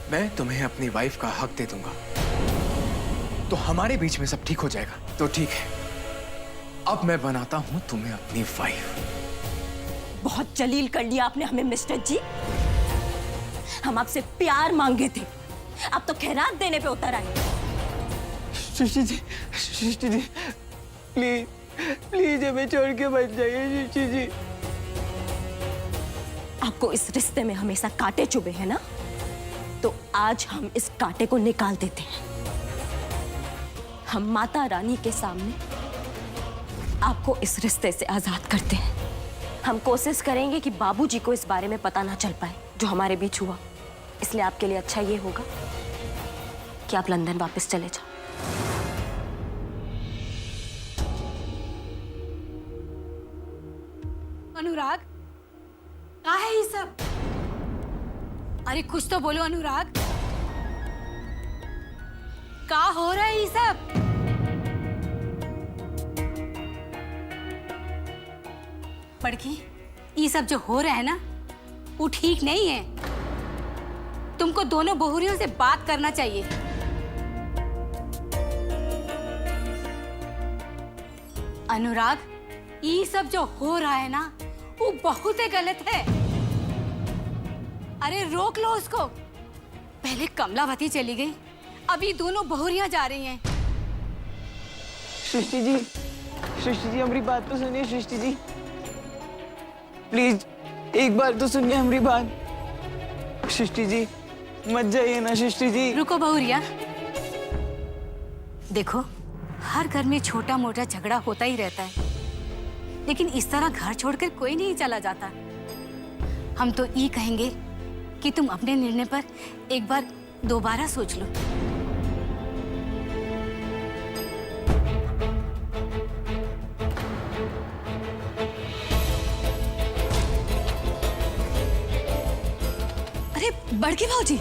मैं तुम्हें अपनी वाइफ का हक दे दूंगा तो हमारे बीच में सब ठीक हो जाएगा। तो ठीक है, अब मैं बनाता हूं तुम्हें अपनी वाइफ। बहुत जलील कर लिया आपने हमें मिस्टर जी। हम आपसे प्यार मांगे थे, अब तो खैरात देने पे उतर आए। सृष्टि जी प्लीज प्लीज हमें छोड़ के मत जाइए सृष्टि जी। आपको इस रिश्ते में हमेशा कांटे चुभे हैं ना, तो आज हम इस कांटे को निकाल देते हैं। हम माता रानी के सामने आपको इस रिश्ते से आजाद करते हैं। हम कोशिश करेंगे कि बाबूजी को इस बारे में पता ना चल पाए जो हमारे बीच हुआ। इसलिए आपके लिए अच्छा ये होगा कि आप लंदन वापस चले जाओ। अनुराग, क्या है ये सब? अरे कुछ तो बोलो अनुराग, क्या हो रहा है ये सब? बड़की, ये सब जो हो रहा है ना, वो ठीक नहीं है। तुमको दोनों बहुरियों से बात करना चाहिए। अनुराग, ये सब जो हो रहा है ना, वो बहुत ही गलत है। अरे रोक लो उसको। पहले कमलावती चली गई, अभी दोनों बहुरियां जा रही हैं। सृष्टि जी हमारी बात तो सुनिए सृष्टि जी, प्लीज एक बार तो सुनिए हमारी बात। सृष्टि जी मत जाइए ना सृष्टि जी। रुको बहुरिया, देखो हर घर में छोटा मोटा झगड़ा होता ही रहता है, लेकिन इस तरह घर छोड़कर कोई नहीं चला जाता। हम तो ये कहेंगे कि तुम अपने निर्णय पर एक बार दोबारा सोच लो। अरे बड़की भाऊजी,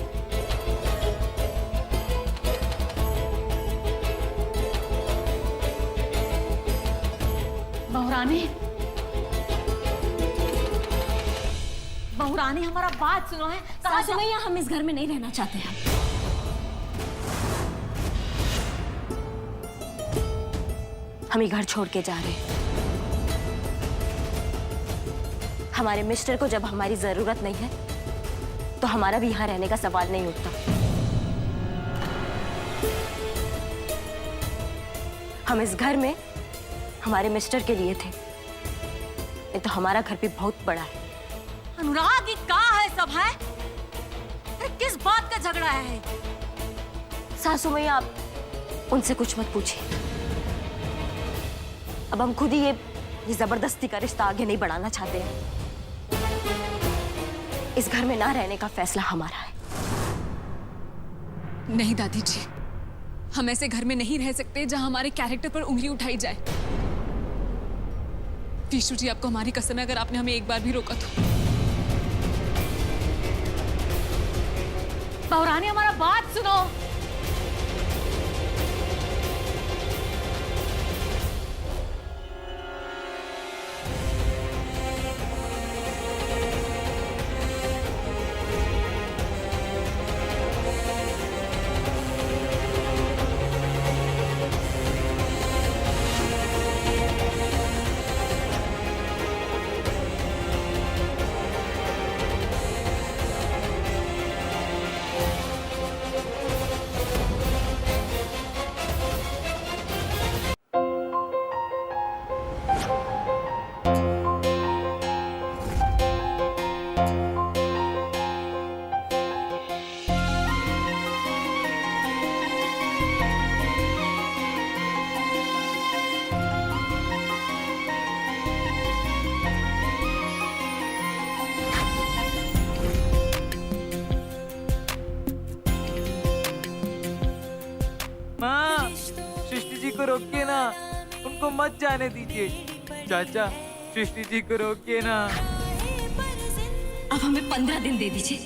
बहुरानी हमारा बात सुनो है। सासू मैया, हम इस घर में नहीं रहना चाहते हैं। हम ये घर छोड़ के जा रहे हैं। हमारे मिस्टर को जब हमारी जरूरत नहीं है तो हमारा भी यहाँ रहने का सवाल नहीं उठता। हम इस घर में हमारे मिस्टर के लिए थे, नहीं तो हमारा घर भी बहुत बड़ा है। अनुराग, ये कहाँ है सब है? किस बात का झगड़ा है? सासू मैया, आप उनसे कुछ मत पूछिए। अब हम खुद ही ये जबरदस्ती का रिश्ता आगे नहीं बढ़ाना चाहते हैं। इस घर में ना रहने का फैसला हमारा है। नहीं दादी जी, हम ऐसे घर में नहीं रह सकते जहां हमारे कैरेक्टर पर उंगली उठाई जाए। विशु जी, आपको हमारी कसम है, अगर आपने हमें एक बार भी रोका तो। बहुरानी हमारा बात सुनो। को रोकिए ना, उनको मत जाने दीजिए। चाचा, सृष्टि जी को रोकिए ना। अब हमें 15 दिन दे दीजिए।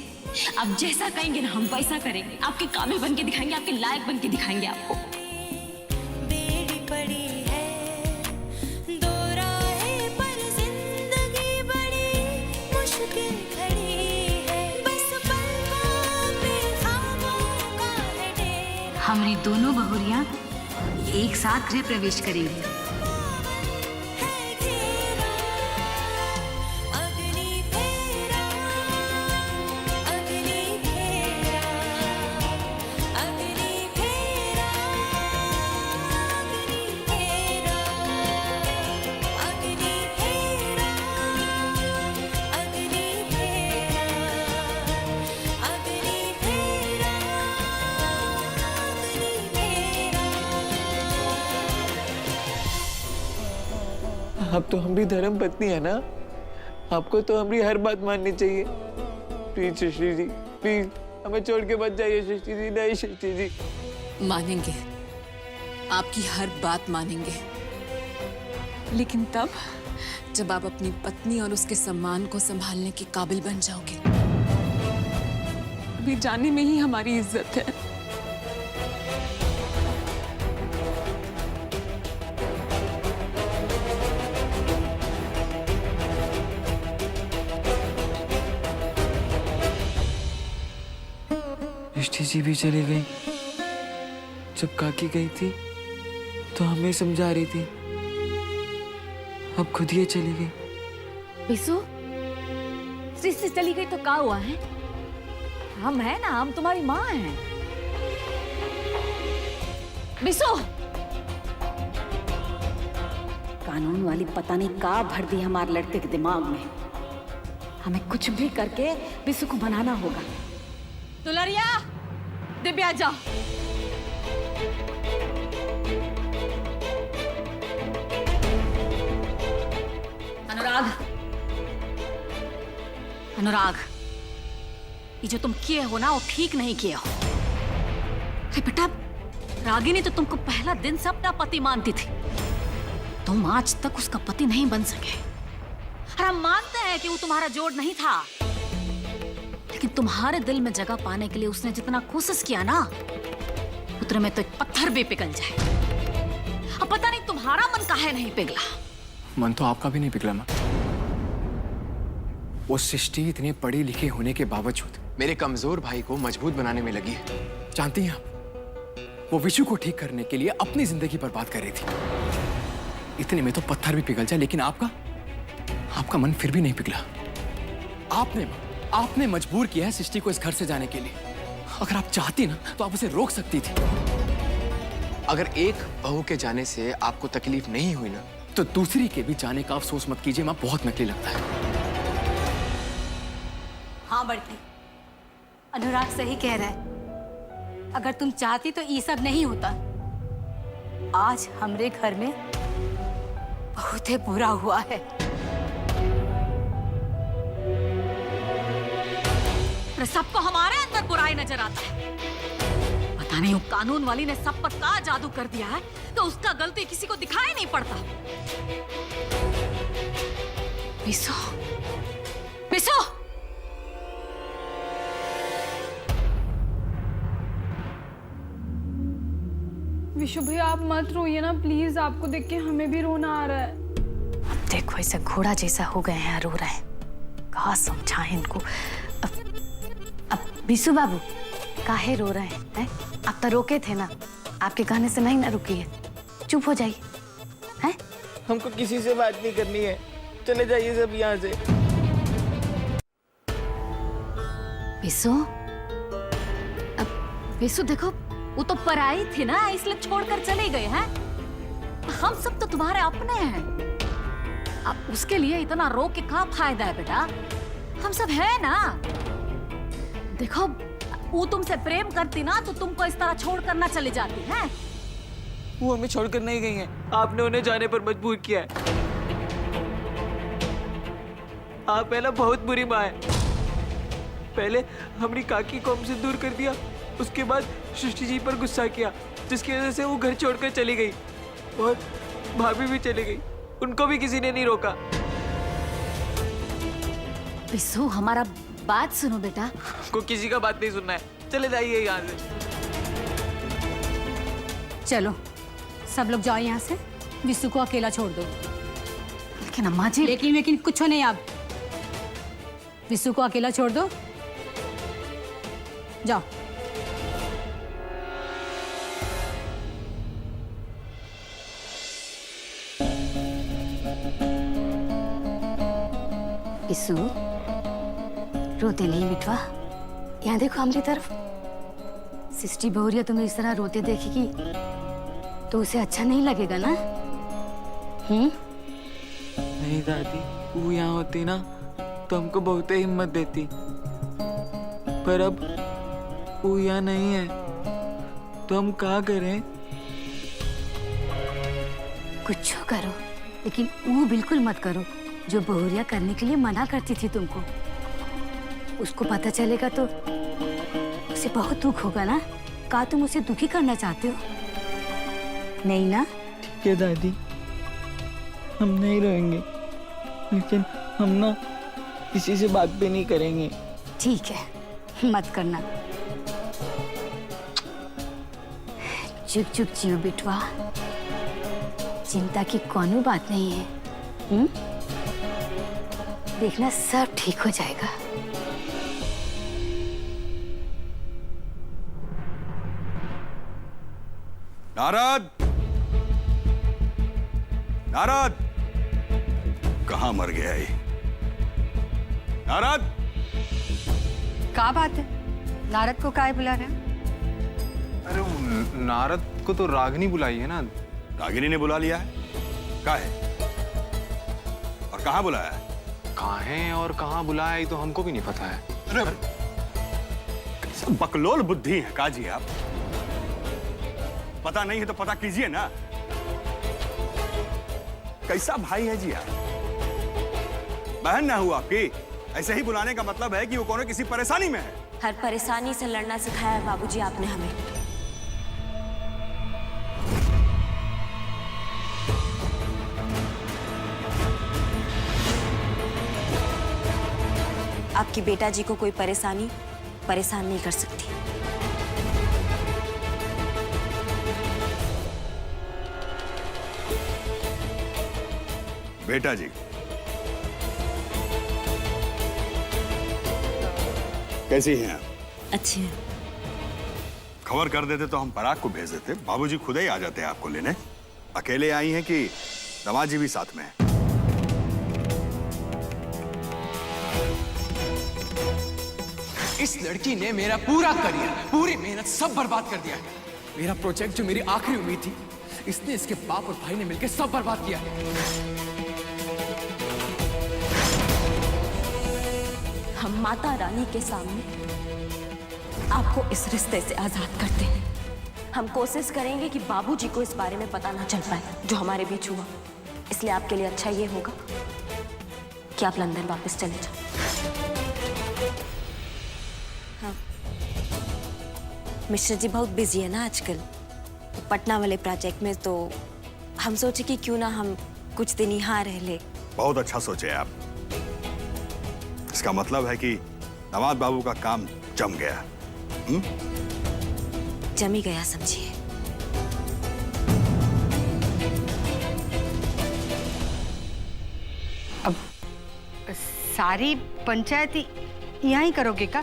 आप जैसा कहेंगे ना हम वैसा करेंगे। आपके काबिल बन के दिखाएंगे, आपके लायक बन के दिखाएंगे आपको। हमारी दोनों बहुरियां एक साथ गृह प्रवेश करेंगी। अब तो हम भी धर्म पत्नी है ना, आपको तो हमारी हर बात माननी चाहिए। प्लीज सृष्टि जी, प्लीज हमें छोड़ के मत जाइए सृष्टि जी। नहीं सृष्टि जी। मानेंगे, आपकी हर बात मानेंगे, लेकिन तब जब आप अपनी पत्नी और उसके सम्मान को संभालने के काबिल बन जाओगे। अभी जाने में ही हमारी इज्जत है। सृष्टि जी भी चली गई। जब काकी गई थी तो हमें समझा रही थी, अब खुद ये चली गई। बिसु, सृष्टि चली गई तो क्या हुआ है? हम है ना, हम तुम्हारी माँ हैं। बिसु, कानून वाली पता नहीं क्या भर दी हमारे लड़के के दिमाग में। हमें कुछ भी करके बिसु को मनाना होगा। दुलरिया, दिव्या जाओ। अनुराग, अनुराग, ये जो तुम किए हो ना, वो ठीक नहीं किए हो। अरे बेटा, रागिनी तो तुमको पहला दिन से अपना पति मानती थी। तुम आज तक उसका पति नहीं बन सके। और हम मानते हैं कि वो तुम्हारा जोड़ नहीं था, लेकिन तुम्हारे दिल में जगह पाने के लिए उसने जितना कोशिश किया ना, उतने में तो एक पत्थर भी पिघल जाए। अब पता नहीं तुम्हारा मन काहे नहीं पिघला। मन तो आपका भी नहीं पिघला माँ। वो सृष्टि इतनी पढ़ी लिखी होने के बावजूद मेरे कमजोर भाई को मजबूत बनाने में लगी है। जानती हैं आप, वो विशु को ठीक करने के लिए अपनी जिंदगी बर्बाद कर रही थी। इतने में तो पत्थर भी पिघल जाए, लेकिन आपका मन फिर भी नहीं पिघला। आपने मजबूर किया है सृष्टि को इस घर से जाने के लिए। अगर आप चाहती ना तो आप उसे रोक सकती थी। अगर एक बहू के जाने से आपको तकलीफ नहीं हुई ना, तो दूसरी के भी जाने का अफसोस मत कीजिए माँ, बहुत नकली लगता है। हाँ बड़की, अनुराग सही कह रहा है। अगर तुम चाहती तो ये सब नहीं होता। आज हमरे घर में बहुत ही बुरा हुआ है। सबको हमारे अंदर बुराई नजर आता है। पता नहीं वो कानून वाली ने सब पर क्या जादू कर दिया है, तो उसका गलती किसी को दिखाई नहीं पड़ता। बिसु, बिसु, विशु भैया आप मत रोइए ना प्लीज, आपको देख के हमें भी रोना आ रहा है। अब देखो ऐसा घोड़ा जैसा हो गए हैं, रो रहे हैं। कहाँ समझाएं इनको। अब बिसु बाबू काहे रो रहे हैं? आप तो रोके थे ना, आपके कहने से नहीं ना रुकी है। चुप हो जाइए। हैं? हमको किसी से बात नहीं करनी है, चले जाइए सब यहाँ से। बिसु, अब बिसु देखो, वो तो पराई थी ना, इसलिए छोड़कर चले गए हैं। हम सब तो तुम्हारे अपने हैं। अब उसके लिए इतना रो के क्या फायदा है बेटा? हम सब है ना। देखो, वो तुमसे प्रेम करती ना तो तुमको इस तरह छोड़कर ना चली जाती है। वो हमें छोड़कर नहीं गई हैं, आपने उन्हें जाने पर मजबूर किया है। आप है ना बहुत बुरी माँ है। पहले हमारी काकी को हमसे दूर कर दिया, उसके बाद सृष्टि जी पर गुस्सा किया, जिसकी वजह से वो घर छोड़कर चली गई। और भाभी भी चली गई, उनको भी किसी ने नहीं रोका। बिसु, हमारा बात सुनो बेटा। को किसी का बात नहीं सुनना है, चले जाइए यहाँ से। चलो सब लोग जाओ यहाँ से, विशु को अकेला छोड़ दो। लेकिन अम्मा जी, लेकिन कुछ नहीं। आप विशु को अकेला छोड़ दो, जाओ। इसु, रोते नहीं बिटवा। यहाँ देखो हमारी तरफ। सिस्टी बहुरिया तुम्हें इस तरह रोते देखेगी तो उसे अच्छा नहीं लगेगा ना? नहीं दादी, वो यहाँ होती ना तो हमको बहुत हिम्मत देती, पर अब वो यहाँ नहीं है तो हम क्या करें? कुछ करो, लेकिन वो बिल्कुल मत करो जो बहुरिया करने के लिए मना करती थी तुमको। उसको पता चलेगा तो उसे बहुत दुख होगा ना। का तुम उसे दुखी करना चाहते हो? नहीं ना? ठीक है दादी, हम नहीं रोएंगे, लेकिन हम ना किसी से बात भी नहीं करेंगे। ठीक है, मत करना। चुप चुप जियो बिटवा, चिंता की कोनो बात नहीं है। देखना सब ठीक हो जाएगा। नारद, नारद, कहाँ मर गया ये? नारद, क्या बात है? नारद को काहे बुला रहे हैं? अरे नारद को तो रागिनी बुलाई है ना। रागिनी ने बुला लिया है? कहाँ है और कहाँ बुलाया है? कहाँ है और कहाँ बुलाया ये तो हमको भी नहीं पता है। अरे कैसा बकलोल बुद्धि है काजी आप। पता नहीं है तो पता कीजिए ना। कैसा भाई है जी आप? बहन ना हुआ आपकी? ऐसे ही बुलाने का मतलब है कि वो कौन किसी परेशानी में है। हर परेशानी से लड़ना सिखाया है बाबूजी आपने हमें। आपकी बेटा जी को कोई परेशान नहीं कर सकती। बेटा जी कैसी हैं आप? अच्छे हैं। खबर कर देते तो हम पराग को भेज देते, बाबूजी खुद ही आ जाते हैं आपको लेने। अकेले आई हैं कि दामाद जी भी साथ में हैं? इस लड़की ने मेरा पूरा करियर, पूरी मेहनत सब बर्बाद कर दिया है। मेरा प्रोजेक्ट जो मेरी आखिरी उम्मीद थी, इसने इसके बाप और भाई ने मिलकर सब बर्बाद किया है। हम माता रानी के सामने आपको इस रिश्ते से आजाद करते हैं। हम कोशिश करेंगे कि बाबूजी को इस बारे में पता ना चल पाए जो हमारे बीच हुआ। इसलिए आपके लिए अच्छा ये होगा कि आप लंदन वापस चले जाओ। हाँ, मिश्रा जी बहुत बिजी है ना आजकल, तो पटना वाले प्रोजेक्ट में, तो हम सोचे कि क्यों ना हम कुछ दिन यहाँ रह ले। बहुत अच्छा सोचे आप। इसका मतलब है कि दामाद बाबू का काम जम गया। जम ही गया समझिए। अब सारी पंचायत यहाँ ही करोगे क्या?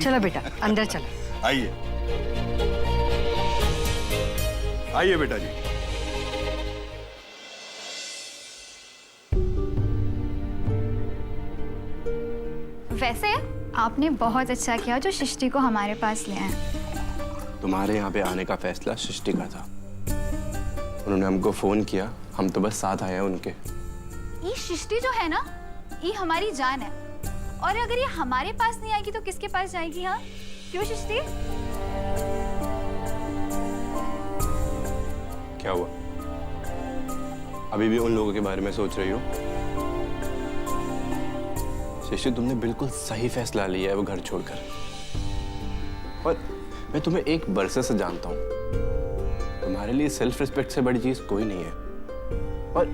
चलो बेटा अंदर चलो। आइए आइए बेटा जी। वैसे आपने बहुत अच्छा किया जो सृष्टि को हमारे पास ले आए। तुम्हारे यहाँ पे आने का फैसला सृष्टि का था। उन्होंने हमको फोन किया, हम तो बस साथ आए हैं उनके। ये सृष्टि जो है ना, ये हमारी जान है, और अगर ये हमारे पास नहीं आएगी तो किसके पास जाएगी? हाँ क्यों सृष्टि? क्या हुआ? अभी भी उन लोगों के बारे में सोच रही हो? सृष्टि, तुमने बिल्कुल सही फैसला लिया है वो घर छोड़कर। और मैं तुम्हें एक बरसे से जानता हूँ, तुम्हारे लिए सेल्फ रिस्पेक्ट से बड़ी चीज कोई नहीं है। और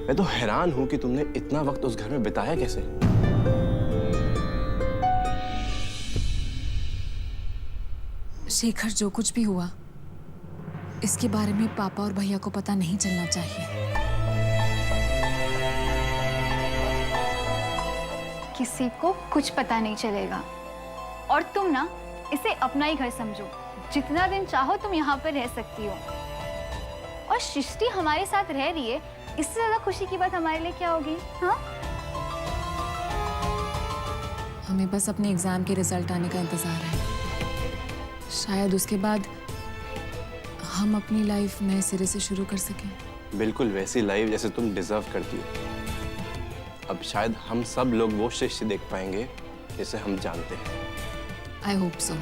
मैं तो हैरान हूं कि तुमने इतना वक्त उस घर में बिताया कैसे। शेखर, जो कुछ भी हुआ इसके बारे में पापा और भैया को पता नहीं चलना चाहिए। किसी को कुछ पता नहीं चलेगा, और तुम ना इसे अपना ही घर समझो। जितना दिन चाहो तुम यहाँ पर रह सकती हो, और सृष्टि हमारे साथ रह रही है, इससे ज्यादा खुशी की बात हमारे लिए क्या होगी? हाँ हमें बस अपने एग्जाम के रिजल्ट आने का इंतजार है। शायद उसके बाद हम अपनी लाइफ नए सिरे से शुरू कर सकें। बिल्कुल वैसी लाइफ जैसे तुम डिजर्व करती हो। अब शायद हम सब लोग वो शिष्य देख पाएंगे जिसे हम जानते हैं। I hope so.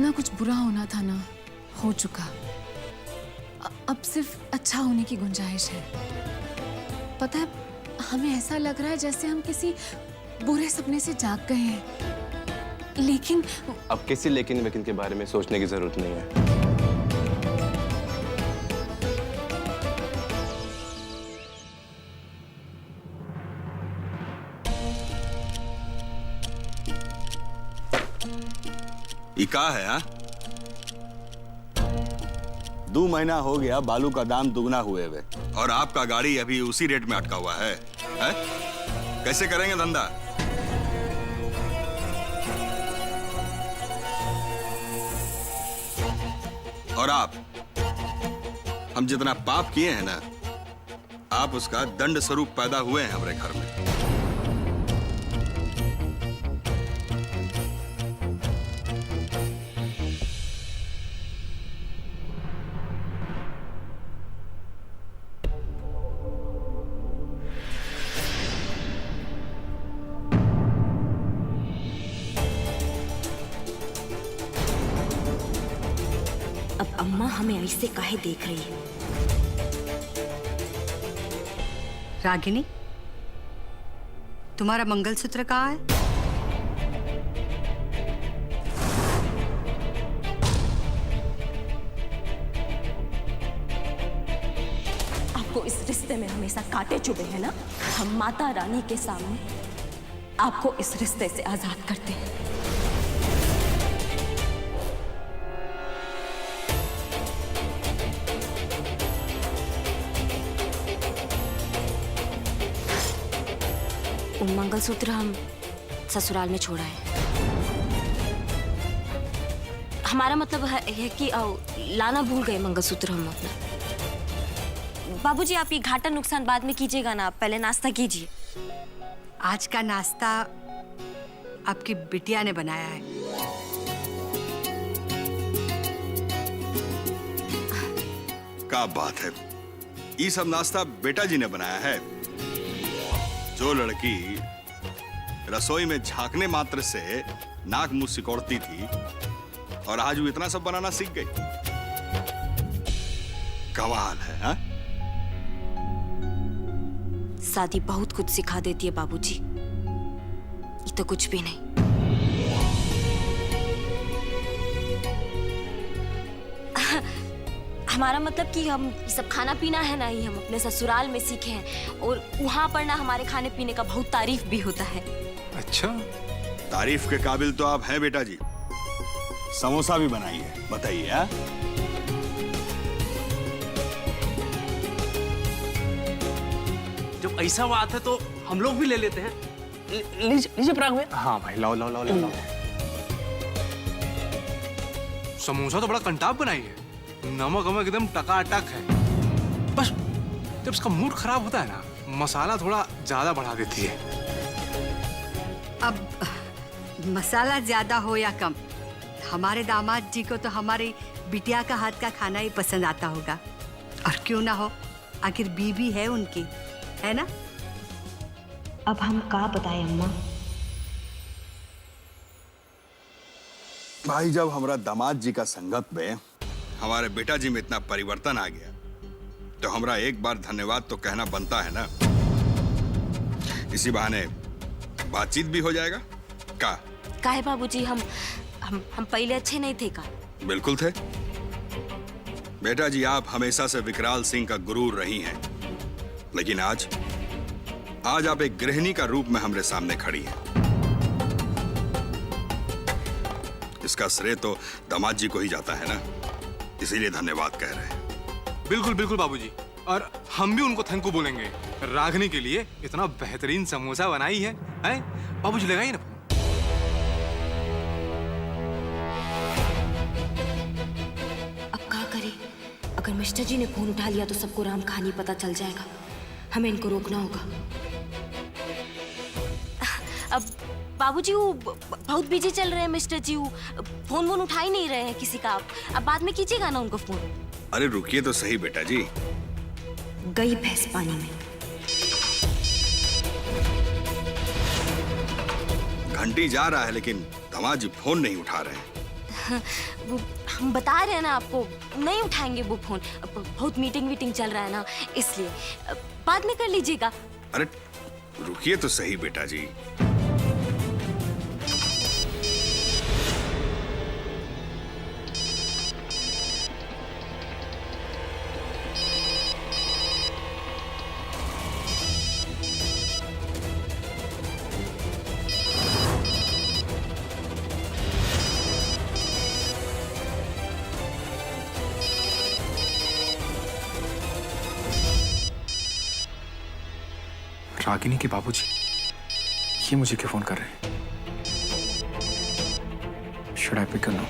ना कुछ बुरा होना था ना हो चुका। अब सिर्फ अच्छा होने की गुंजाइश है। पता है, हमें ऐसा लग रहा है जैसे हम किसी बुरे सपने से जाग गए हैं। लेकिन अब किसी लेकिन वेकिन के बारे में सोचने की जरूरत नहीं है। ये का है हा? 2 महीना हो गया बालू का दाम दुगना हुए हुए और आपका गाड़ी अभी उसी रेट में अटका हुआ है? कैसे करेंगे धंधा? और आप, हम जितना पाप किए हैं ना, आप उसका दंड स्वरूप पैदा हुए हैं हमारे घर में। अब अम्मा हमें ऐसे काहे देख रही है? रागिनी, तुम्हारा मंगलसूत्र कहाँ है? आपको इस रिश्ते में हमेशा कांटे चुभे हैं ना? हम माता रानी के सामने आपको इस रिश्ते से आजाद करते हैं। वो मंगलसूत्र हम ससुराल में छोड़ा है। हमारा मतलब है कि लाना भूल गए मंगलसूत्र हम अपना। बाबूजी, आप ये घाटा नुकसान बाद में कीजिएगा ना, आप पहले नाश्ता कीजिए। आज का नाश्ता आपकी बिटिया ने बनाया है। क्या बात है, ये सब नाश्ता बेटा जी ने बनाया है? जो लड़की रसोई में झांकने मात्र से नाक मुंह सिकोड़ती थी और आज वो इतना सब बनाना सीख गई। कमाल है हा? शादी बहुत कुछ सिखा देती है बाबूजी, ये तो कुछ भी नहीं। हमारा मतलब कि हम ये सब खाना पीना है ना, ये हम अपने ससुराल में सीखे हैं और वहाँ पर ना हमारे खाने पीने का बहुत तारीफ भी होता है। अच्छा, तारीफ के काबिल तो आप हैं बेटा जी। समोसा भी बनाइए, बताइए। हा? जब ऐसा बात है तो हम लोग भी ले लेते हैं। लीजिए पराग में। हाँ भाई, लाओ लाओ लाओ लाओ। समोसा तो बड़ा कंटाप बनाई है, नमक वमक एकदम टकाटक है। बस जब इसका मूड खराब होता है ना, मसाला थोड़ा ज्यादा बढ़ा देती है। अब मसाला ज्यादा हो या कम, हमारे दामाद जी को तो हमारी बिटिया का हाथ का खाना ही पसंद आता होगा। और क्यों ना हो, आखिर बीवी है उनकी, है ना? अब हम क्या बताएं अम्मा? भाई, जब हमारा दामाद जी का संगत में हमारे बेटा जी में इतना परिवर्तन आ गया तो हमरा एक बार धन्यवाद तो कहना बनता है ना। इसी बहाने बातचीत भी हो जाएगा। काहे बाबूजी, हम पहले अच्छे नहीं थे का? बिल्कुल थे बेटा जी, आप हमेशा से विकराल सिंह का गुरूर रही हैं, लेकिन आज आप एक गृहिणी का रूप में हमारे सामने खड़ी हैं। इसका श्रेय तो दामाद जी को ही जाता है ना, इसीलिए धन्यवाद कह रहे हैं। बिल्कुल बिल्कुल बाबूजी, और हम भी उनको थैंक यू बोलेंगे। रागनी के लिए इतना बेहतरीन समोसा बनाई है, हैं? बाबूजी लगाइए ना। अब क्या करें? अगर मिस्टर जी ने फोन उठा लिया तो सबको राम कहानी पता चल जाएगा। हमें इनको रोकना होगा। बाबूजी वो बहुत बिजी चल रहे हैं मिस्टर जी, वो फोन वोन उठा ही नहीं रहे हैं किसी का। अब बाद में कीजिएगा ना उनको फोन। अरे रुकिए तो सही बेटा जी। गई भैंस पानी में। घंटी जा रहा है लेकिन दामाद जी फोन नहीं उठा रहे हैं। वो हम बता रहे हैं ना आपको, नहीं उठाएंगे वो फोन। बहुत मीटिंग चल रहा है ना, इसलिए बाद में कर लीजिएगा। अरे रुकिए तो सही बेटा जी। रागिनी के बाबूजी ये मुझे क्यों फोन कर रहे हैं? Should I pick or no?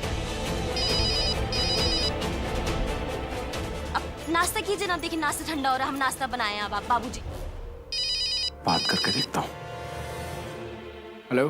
अब नाश्ता कीजिए ना, देखिए नाश्ता ठंडा हो रहा है, हम नाश्ता बनाए हैं। अब आप बाबूजी बात करके देखता हूँ। हेलो।